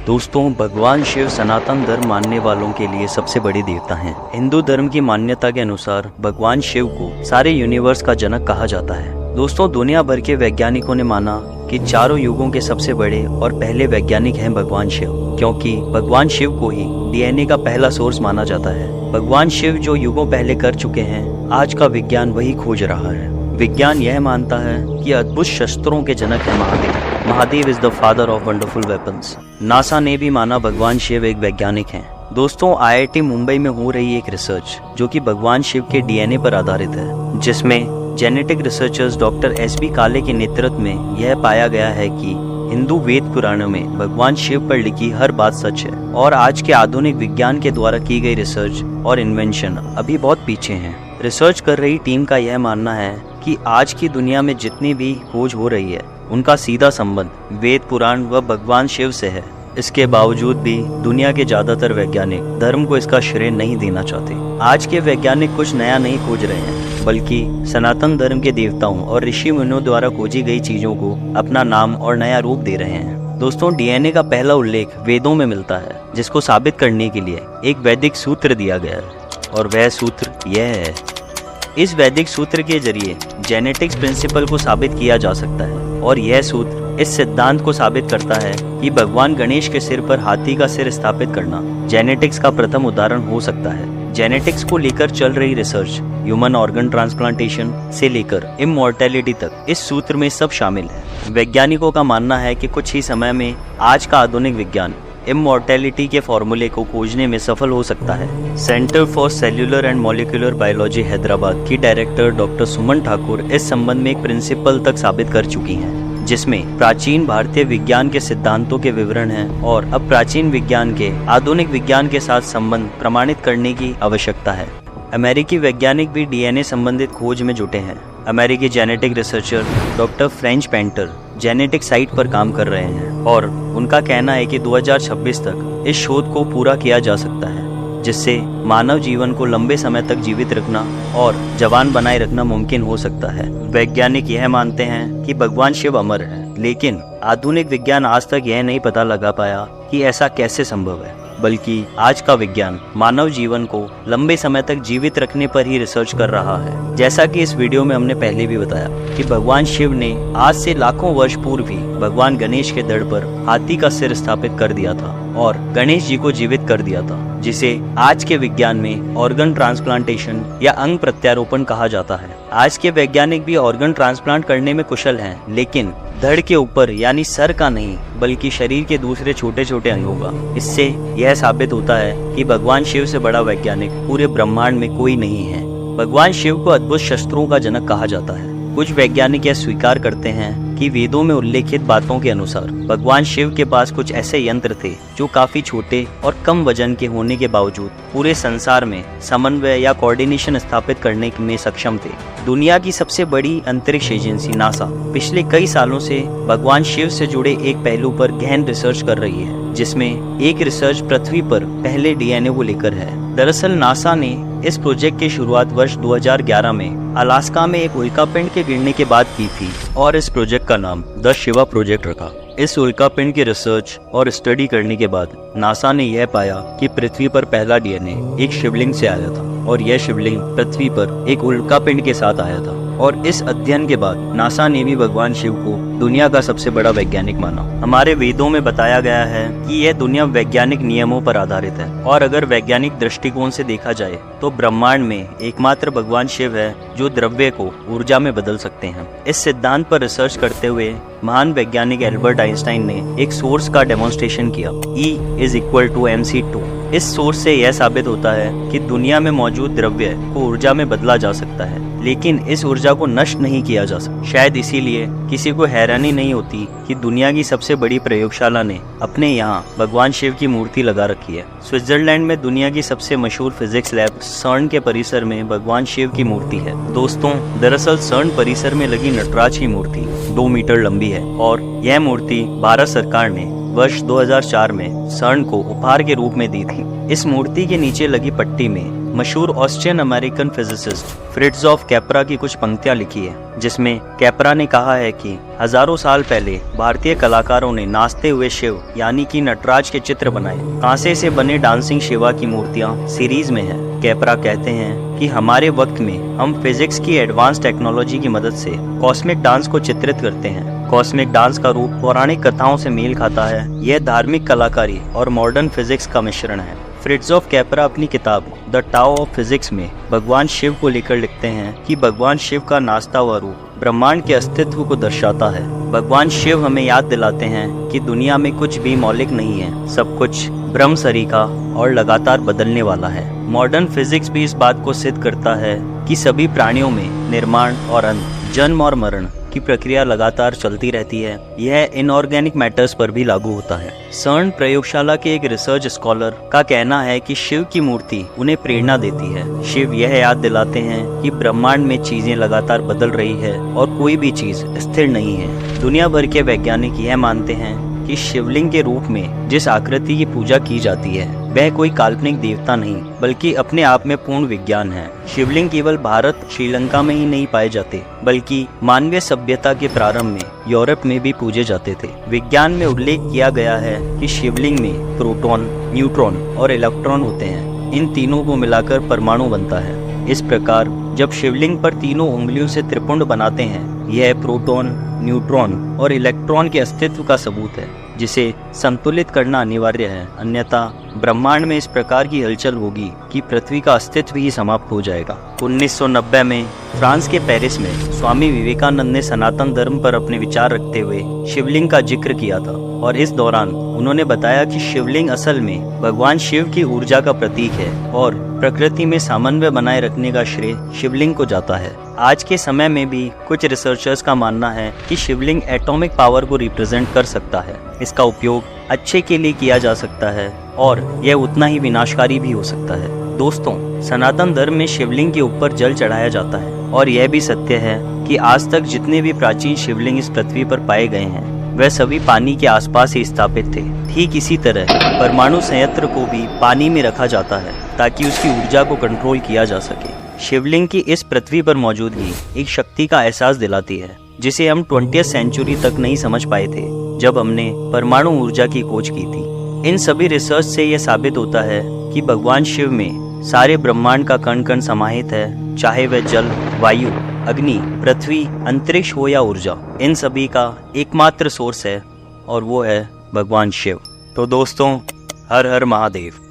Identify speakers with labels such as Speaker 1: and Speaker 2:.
Speaker 1: दोस्तों, भगवान शिव सनातन धर्म मानने वालों के लिए सबसे बड़े देवता हैं। हिंदू धर्म की मान्यता के अनुसार भगवान शिव को सारे यूनिवर्स का जनक कहा जाता है। दोस्तों, दुनिया भर के वैज्ञानिकों ने माना कि चारों युगों के सबसे बड़े और पहले वैज्ञानिक हैं भगवान शिव, क्योंकि भगवान शिव को ही डीएनए का पहला सोर्स माना जाता है। भगवान शिव जो युगों पहले कर चुके हैं, आज का विज्ञान वही खोज रहा है। विज्ञान यह मानता है कि अद्भुत शस्त्रों के जनक है Mahadev. Mahadev is the father of wonderful weapons. NASA ने भी माना भगवान शिव एक वैज्ञानिक हैं। दोस्तों, आईआईटी मुंबई में हो रही एक रिसर्च जो कि भगवान शिव के डीएनए पर आधारित है, जिसमें जेनेटिक रिसर्चर्स डॉक्टर एसबी काले के नेतृत्व में यह पाया गया है कि हिंदू वेद पुराणों में भगवान शिव पर लिखी हर बात सच है और आज के आधुनिक विज्ञान के द्वारा की गई रिसर्च और इन्वेंशन अभी बहुत पीछे हैं। रिसर्च कर रही टीम का यह मानना है कि आज की दुनिया में जितनी भी खोज हो रही है, उनका सीधा संबंध वेद पुराण व भगवान शिव से है। इसके बावजूद भी दुनिया के ज्यादातर वैज्ञानिक धर्म को इसका श्रेय नहीं देना चाहते। आज के वैज्ञानिक कुछ नया नहीं खोज रहे हैं, बल्कि सनातन धर्म के देवताओं और ऋषि मुनियों द्वारा खोजी गई चीजों को अपना नाम और नया रूप दे रहे हैं। दोस्तों, डीएनए का पहला उल्लेख वेदों में मिलता है, जिसको साबित करने के लिए एक वैदिक सूत्र दिया गया है, और वह सूत्र यह है। इस वैदिक सूत्र के जरिए जेनेटिक्स प्रिंसिपल को साबित किया जा सकता है, और यह सूत्र इस सिद्धांत को साबित करता है कि भगवान गणेश के सिर पर हाथी का सिर स्थापित करना जेनेटिक्स का प्रथम उदाहरण हो सकता है। जेनेटिक्स को लेकर चल रही रिसर्च ह्यूमन ऑर्गन ट्रांसप्लांटेशन से लेकर इमॉर्टैलिटी तक इस सूत्र में सब शामिल है। वैज्ञानिकों का मानना है कि कुछ ही समय में आज का आधुनिक विज्ञान इमॉर्टैलिटी के फॉर्मूले को खोजने में सफल हो सकता है। Centre for cellular and molecular biology Hyderabad की डायरेक्टर डॉक्टर सुमन ठाकुर इस संबंध में एक प्रिंसिपल तक साबित कर चुकी हैं, जिसमें प्राचीन भारतीय विज्ञान के सिद्धांतों के विवरण हैं और अब प्राचीन विज्ञान के आधुनिक विज्ञान के साथ संबंध प्रमाणित करने की आवश्यकता है। अमेरिकी वैज्ञानिक भी डीएनए संबंधित खोज में जुटे हैं। अमेरिकी genetic researcher doctor French painter genetic site पर काम कर रहे हैं और उनका कहना है कि 2026 तक इस शोध को पूरा किया जा सकता है, जिससे मानव जीवन को लंबे समय तक जीवित रखना और जवान बनाए रखना मुमकिन हो सकता है। वैज्ञानिक यह मानते हैं कि भगवान शिव अमर है, लेकिन आधुनिक विज्ञान आज तक यह नहीं पता लगा पाया कि ऐसा कैसे संभव है, बल्कि आज का विज्ञान मानव जीवन को लंबे समय तक जीवित रखने पर ही रिसर्च कर रहा है। जैसा कि इस वीडियो में हमने पहले भी बताया कि भगवान शिव ने आज से लाखों वर्ष पूर्व ही भगवान गणेश के धड़ पर हाथी का सिर स्थापित कर दिया था और गणेश जी को जीवित कर दिया था, जिसे आज के विज्ञान में ऑर्गन ट्रांसप्लांटेशन या अंग प्रत्यारोपण कहा जाता है। आज के वैज्ञानिक भी ऑर्गन ट्रांसप्लांट करने में कुशल हैं, लेकिन धड़ के ऊपर यानी सर का नहीं, बल्कि शरीर के दूसरे छोटे छोटे अंगों का। इससे यह साबित होता है कि भगवान शिव से बड़ा वैज्ञानिक पूरे ब्रह्मांड में कोई नहीं है। भगवान शिव को अद्भुत शस्त्रों का जनक कहा जाता है। कुछ वैज्ञानिक यह स्वीकार करते हैं कि वेदों में उल्लेखित बातों के अनुसार भगवान शिव के पास कुछ ऐसे यंत्र थे जो काफी छोटे और कम वजन के होने के बावजूद पूरे संसार में समन्वय या कोऑर्डिनेशन स्थापित करने में सक्षम थे। दुनिया की सबसे बड़ी अंतरिक्ष एजेंसी नासा पिछले कई सालों से भगवान शिव से जुड़े एक पहलू पर गहन रिसर्च कर रही है, जिसमें एक रिसर्च पृथ्वी पर पहले डीएनए को लेकर है। दरअसल नासा ने इस प्रोजेक्ट की शुरुआत वर्ष 2011 में अलास्का में एक उल्कापिंड के गिरने के बाद की थी और इस प्रोजेक्ट का नाम द शिवा प्रोजेक्ट रखा। इस उल्कापिंड की रिसर्च और स्टडी करने के बाद नासा ने यह पाया कि पृथ्वी पर पहला डीएनए एक शिवलिंग से आया था और यह शिवलिंग पृथ्वी पर एक उल्कापिंड के साथ आया था। और इस अध्ययन के बाद नासा ने भी भगवान शिव को दुनिया का सबसे बड़ा वैज्ञानिक माना। हमारे वेदों में बताया गया है कि यह दुनिया वैज्ञानिक नियमों पर आधारित है, और अगर वैज्ञानिक दृष्टिकोण से देखा जाए तो ब्रह्मांड में एकमात्र भगवान शिव है जो द्रव्य को ऊर्जा में बदल सकते हैं। इस सिद्धांत पर रिसर्च करते हुए महान वैज्ञानिक एल्बर्ट आइंस्टाइन ने एक सोर्स का डेमोन्स्ट्रेशन किया, E=mc2। इस सोर्स से यह साबित होता है कि दुनिया में मौजूद द्रव्य को ऊर्जा में बदला जा सकता है, लेकिन इस ऊर्जा को नष्ट नहीं किया जा सकता। शायद इसीलिए किसी को हैरानी नहीं होती कि दुनिया की सबसे बड़ी प्रयोगशाला ने अपने यहाँ भगवान शिव की मूर्ति लगा रखी है। स्विट्जरलैंड में दुनिया की सबसे मशहूर फिजिक्स लैब सर्न के परिसर में भगवान शिव की मूर्ति है। दोस्तों, दरअसल सर्न परिसर में लगी नटराज की मूर्ति 2 मीटर लंबी है और यह मूर्ति भारत सरकार ने वर्ष 2004 में सर्न को उपहार के रूप में दी थी। इस मूर्ति के नीचे लगी पट्टी में मशहूर ऑस्ट्रियन अमेरिकन फिजिसिस्ट फ्रिट्जॉफ कैपरा की कुछ पंक्तियां लिखी है, जिसमें कैपरा ने कहा है कि हजारों साल पहले भारतीय कलाकारों ने नाचते हुए शिव यानी कि नटराज के चित्र बनाए। कांसे से बने डांसिंग शिवा की मूर्तियां सीरीज में है। कैपरा कहते हैं कि हमारे वक्त में हम फिजिक्स की एडवांस टेक्नोलॉजी की मदद से कॉस्मिक डांस को चित्रित करते हैं। कॉस्मिक डांस का रूप पौराणिक कथाओं से मेल खाता है। यह धार्मिक कलाकारी और मॉडर्न फिजिक्स का मिश्रण है। फ्रिट्जॉफ कैपरा अपनी किताब द टाओ ऑफ फिजिक्स में भगवान शिव को लेकर लिखते हैं कि भगवान शिव का नाचता हुआ रूप ब्रह्मांड के अस्तित्व को दर्शाता है। भगवान शिव हमें याद दिलाते हैं कि दुनिया में कुछ भी मौलिक नहीं है, सब कुछ ब्रह्मसरीखा और लगातार बदलने वाला है। मॉडर्न फिजिक्स भी इस बात को सिद्ध करता है कि सभी प्राणियों में निर्माण और अंत, जन्म और मरण की प्रक्रिया लगातार चलती रहती है। यह इनऑर्गेनिक मैटर्स पर भी लागू होता है। सर्न प्रयोगशाला के एक रिसर्च स्कॉलर का कहना है कि शिव की मूर्ति उन्हें प्रेरणा देती है। शिव यह याद दिलाते हैं कि ब्रह्मांड में चीजें लगातार बदल रही है और कोई भी चीज स्थिर नहीं है। दुनिया भर के वैज्ञानिक यह मानते हैं कि शिवलिंग के रूप में जिस आकृति की पूजा की जाती है वह कोई काल्पनिक देवता नहीं बल्कि अपने आप में पूर्ण विज्ञान है। शिवलिंग केवल भारत, श्रीलंका में ही नहीं पाए जाते बल्कि मानवीय सभ्यता के प्रारंभ में यूरोप में भी पूजे जाते थे। विज्ञान में उल्लेख किया गया है कि शिवलिंग में प्रोटॉन, न्यूट्रॉन और इलेक्ट्रॉन होते हैं। इन तीनों को मिलाकर परमाणु बनता है। इस प्रकार जब शिवलिंग पर तीनों उंगलियों से त्रिपुंड बनाते हैं, यह प्रोटॉन, न्यूट्रॉन और इलेक्ट्रॉन के अस्तित्व का सबूत है, जिसे संतुलित करना अनिवार्य है। अन्यथा ब्रह्मांड में इस प्रकार की हलचल होगी कि पृथ्वी का अस्तित्व ही समाप्त हो जाएगा। 1990 में फ्रांस के पेरिस में स्वामी विवेकानंद ने सनातन धर्म पर अपने विचार रखते हुए शिवलिंग का जिक्र किया था और इस दौरान उन्होंने बताया कि शिवलिंग असल में भगवान शिव की ऊर्जा का प्रतीक है और प्रकृति में सामंजस्य बनाए रखने का श्रेय शिवलिंग को जाता है। आज के समय में भी कुछ रिसर्चर्स का मानना है कि शिवलिंग एटॉमिक पावर को रिप्रेजेंट कर सकता है। इसका उपयोग अच्छे के लिए किया जा सकता है और यह उतना ही विनाशकारी भी हो सकता है। दोस्तों, सनातन धर्म में शिवलिंग के ऊपर जल चढ़ाया जाता है और यह भी सत्य है कि आज तक जितने भी प्राचीन शिवलिंग इस पृथ्वी पर पाए गए हैं वह सभी पानी के आसपास ही स्थापित थे। ठीक इसी तरह परमाणु संयंत्र को भी पानी में रखा जाता है ताकि उसकी ऊर्जा को कंट्रोल किया जा सके। शिवलिंग की इस पृथ्वी पर मौजूदगी एक शक्ति का एहसास दिलाती है जिसे हम 20वीं सेंचुरी तक नहीं समझ पाए थे जब हमने परमाणु ऊर्जा की खोज की थी। इन सभी रिसर्च से यह साबित होता है कि भगवान शिव में सारे ब्रह्मांड का कण कण समाहित है, चाहे वह जल, वायु, अग्नि, पृथ्वी, अंतरिक्ष हो या ऊर्जा। इन सभी का एकमात्र सोर्स है और वो है भगवान शिव। तो दोस्तों, हर हर महादेव।